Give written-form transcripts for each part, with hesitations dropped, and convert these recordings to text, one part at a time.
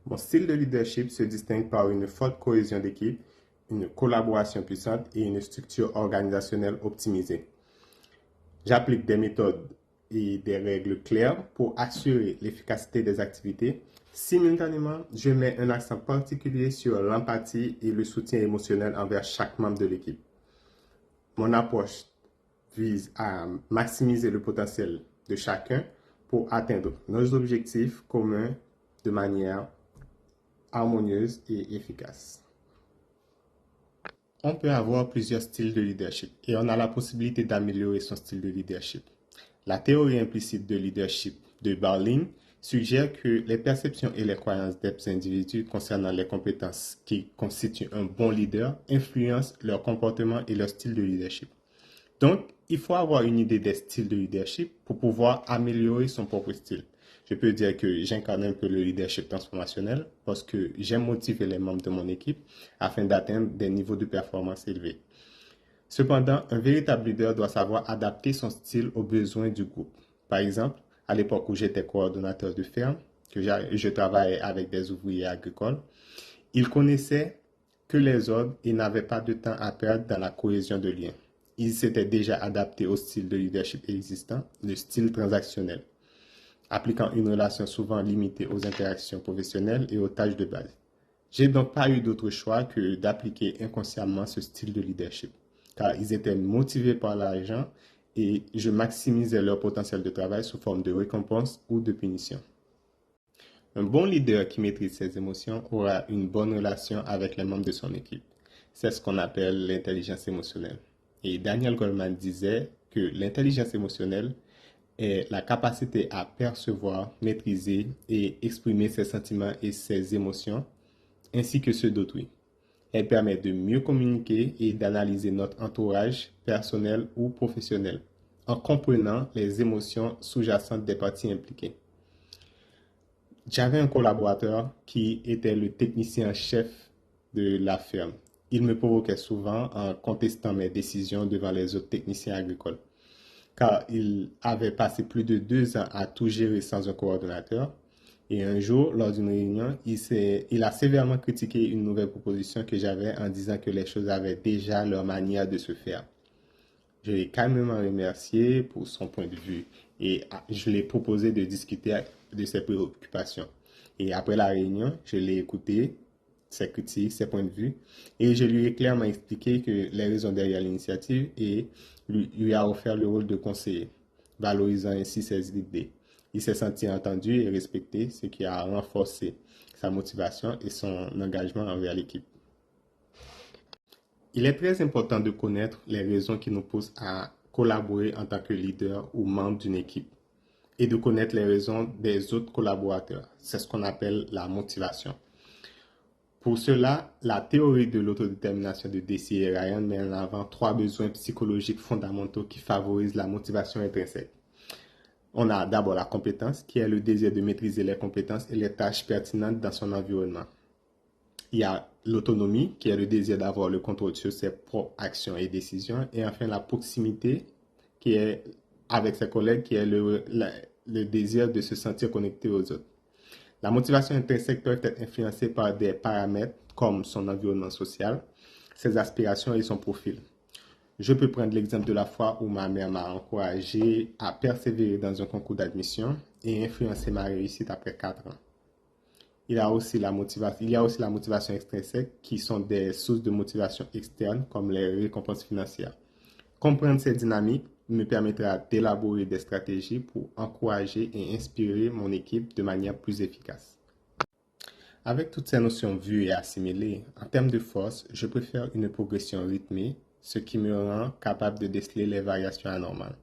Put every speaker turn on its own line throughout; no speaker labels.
Mon style de leadership se distingue par une forte cohésion d'équipe, une collaboration puissante et une structure organisationnelle optimisée. J'applique des méthodes et des règles claires pour assurer l'efficacité des activités. Simultanément, je mets un accent particulier sur l'empathie et le soutien émotionnel envers chaque membre de l'équipe. Mon approche vise à maximiser le potentiel de chacun pour atteindre nos objectifs communs de manière harmonieuse et efficace. On peut avoir plusieurs styles de leadership et on a la possibilité d'améliorer son style de leadership. La théorie implicite de leadership de Barling suggère que les perceptions et les croyances des individus concernant les compétences qui constituent un bon leader influencent leur comportement et leur style de leadership. Donc, il faut avoir une idée des styles de leadership pour pouvoir améliorer son propre style. Je peux dire que j'incarne un peu le leadership transformationnel parce que j'aime motiver les membres de mon équipe afin d'atteindre des niveaux de performance élevés. Cependant, un véritable leader doit savoir adapter son style aux besoins du groupe. Par exemple, à l'époque où j'étais coordonnateur de ferme, que je travaillais avec des ouvriers agricoles, ils connaissaient que les ordres et n'avaient pas de temps à perdre dans la cohésion de liens. Ils s'étaient déjà adaptés au style de leadership existant, le style transactionnel, appliquant une relation souvent limitée aux interactions professionnelles et aux tâches de base. J'ai donc pas eu d'autre choix que d'appliquer inconsciemment ce style de leadership, car ils étaient motivés par l'argent et je maximisais leur potentiel de travail sous forme de récompense ou de punition. Un bon leader qui maîtrise ses émotions aura une bonne relation avec les membres de son équipe. C'est ce qu'on appelle l'intelligence émotionnelle. Et Daniel Goleman disait que l'intelligence émotionnelle est la capacité à percevoir, maîtriser et exprimer ses sentiments et ses émotions, ainsi que ceux d'autrui. Elle permet de mieux communiquer et d'analyser notre entourage personnel ou professionnel, en comprenant les émotions sous-jacentes des parties impliquées. J'avais un collaborateur qui était le technicien chef de la ferme. Il me provoquait souvent en contestant mes décisions devant les autres techniciens agricoles, car il avait passé plus de 2 ans à tout gérer sans un coordonnateur. Et un jour, lors d'une réunion, il a sévèrement critiqué une nouvelle proposition que j'avais en disant que les choses avaient déjà leur manière de se faire. Je l'ai calmement remercié pour son point de vue et je lui ai proposé de discuter de ses préoccupations. Et après la réunion, je l'ai écouté, ses critiques, ses points de vue, et je lui ai clairement expliqué que les raisons derrière l'initiative et lui a offert le rôle de conseiller, valorisant ainsi ses idées. Il s'est senti entendu et respecté, ce qui a renforcé sa motivation et son engagement envers l'équipe. Il est très important de connaître les raisons qui nous poussent à collaborer en tant que leader ou membre d'une équipe et de connaître les raisons des autres collaborateurs. C'est ce qu'on appelle la motivation. Pour cela, la théorie de l'autodétermination de Deci et Ryan met en avant 3 besoins psychologiques fondamentaux qui favorisent la motivation intrinsèque. On a d'abord la compétence, qui est le désir de maîtriser les compétences et les tâches pertinentes dans son environnement. Il y a l'autonomie, qui est le désir d'avoir le contrôle sur ses propres actions et décisions. Et enfin, la proximité, qui est avec ses collègues, qui est le désir de se sentir connecté aux autres. La motivation intrinsèque peut être influencée par des paramètres comme son environnement social, ses aspirations et son profil. Je peux prendre l'exemple de la fois où ma mère m'a encouragé à persévérer dans un concours d'admission et influencer ma réussite après 4 ans. Il y a aussi la motivation extrinsèque qui sont des sources de motivation externe comme les récompenses financières. Comprendre ces dynamiques me permettra d'élaborer des stratégies pour encourager et inspirer mon équipe de manière plus efficace. Avec toutes ces notions vues et assimilées, en termes de force, je préfère une progression rythmée, ce qui me rend capable de déceler les variations anormales.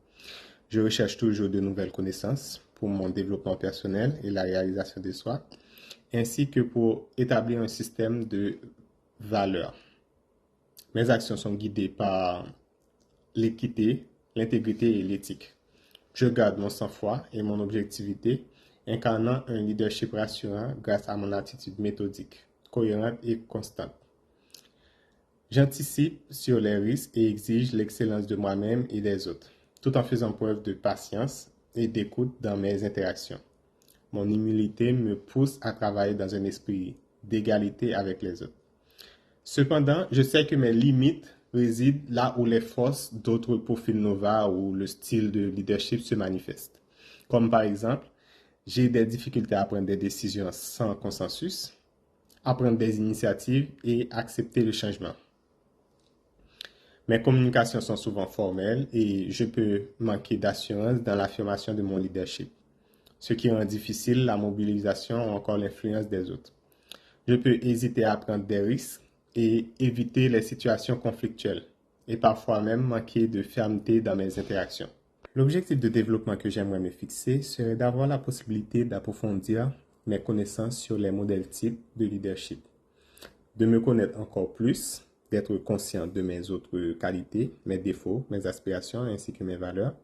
Je recherche toujours de nouvelles connaissances pour mon développement personnel et la réalisation de soi, ainsi que pour établir un système de valeurs. Mes actions sont guidées par l'équité, l'intégrité et l'éthique. Je garde mon sang-froid et mon objectivité, incarnant un leadership rassurant grâce à mon attitude méthodique, cohérente et constante. J'anticipe sur les risques et exige l'excellence de moi-même et des autres, tout en faisant preuve de patience et d'écoute dans mes interactions. Mon humilité me pousse à travailler dans un esprit d'égalité avec les autres. Cependant, je sais que mes limites résident là où les forces d'autres profils Nova ou le style de leadership se manifestent. Comme par exemple, j'ai des difficultés à prendre des décisions sans consensus, à prendre des initiatives et accepter le changement. Mes communications sont souvent formelles et je peux manquer d'assurance dans l'affirmation de mon leadership, ce qui rend difficile la mobilisation ou encore l'influence des autres. Je peux hésiter à prendre des risques et éviter les situations conflictuelles, et parfois même manquer de fermeté dans mes interactions. L'objectif de développement que j'aimerais me fixer serait d'avoir la possibilité d'approfondir mes connaissances sur les modèles types de leadership, de me connaître encore plus, d'être conscient de mes autres qualités, mes défauts, mes aspirations ainsi que mes valeurs,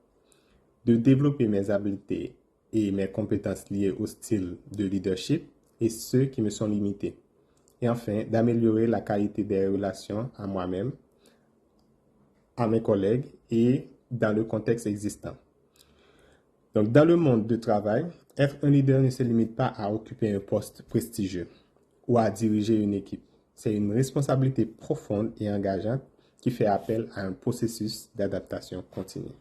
de développer mes habiletés et mes compétences liées au style de leadership et ceux qui me sont limités. Et enfin, d'améliorer la qualité des relations à moi-même, à mes collègues et dans le contexte existant. Donc, dans le monde du travail, être un leader ne se limite pas à occuper un poste prestigieux ou à diriger une équipe. C'est une responsabilité profonde et engageante qui fait appel à un processus d'adaptation continue.